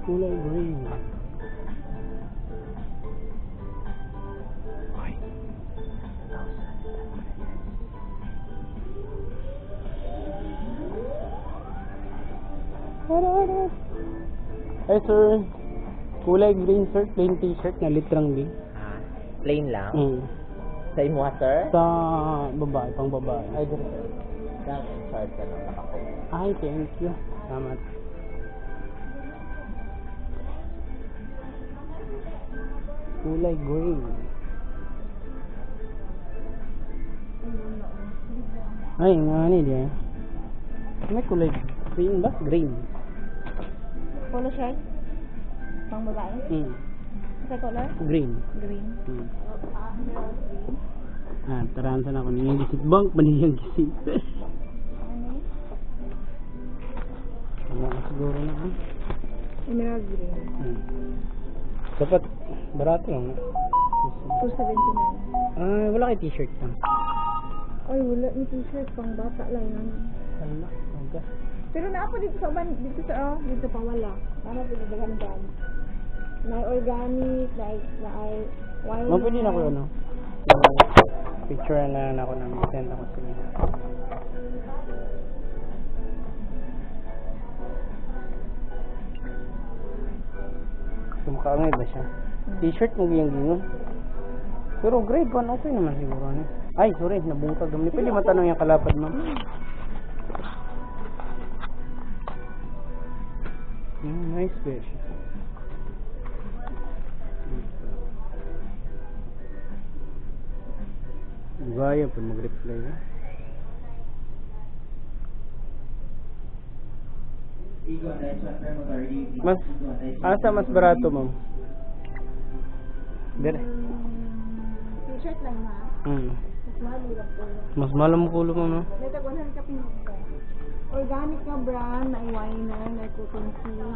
Kulay green. Ay sir, kulay green sir, plain t-shirt na litrang B. Ah, plain lang? Sa imo, sir? Sa babae, pang babae. Ay, dito, sir. Lang and short ka lang nakako. Ay, thank you. Salamat. Kulay green. Ay, nga niya. May kulay green ba? Green. Polo shirt? Pang babae? Sa color? Green. Green. Ah, taransan ako niyang gisit bank, maniyang gisit. Ano? Ano na siguro na ah. Emerald green. Dapat, barato lang. 279. Ah, wala kay t-shirt lang. Ay, wala ni t-shirt. Pang bata lang yan. Hala, okay. Pero na ako dito sa uban, dito sa, dito pa wala. Ano pinagdagan? Na organic, like, wine. Pwede na ko ano. Picture na ako na send ako sa inyo. Kumakaangay ba siya? T-shirt mo yung gingon. Pero grade 1 okay naman siguro. Ano? Ay, sorry, nabungkag naman. Pwede matanong yung kalapad, ma'am. Nice fish. Gaya pa mag-reply na. Mas, asa mas barato, ma'am? Dire. T-shirt lang ha. Mas mahal lang po. Mas mahal mo kulo, ma'am, no? May tagunan ka pinagda. Organic na brand, na wine na, na cotton sea.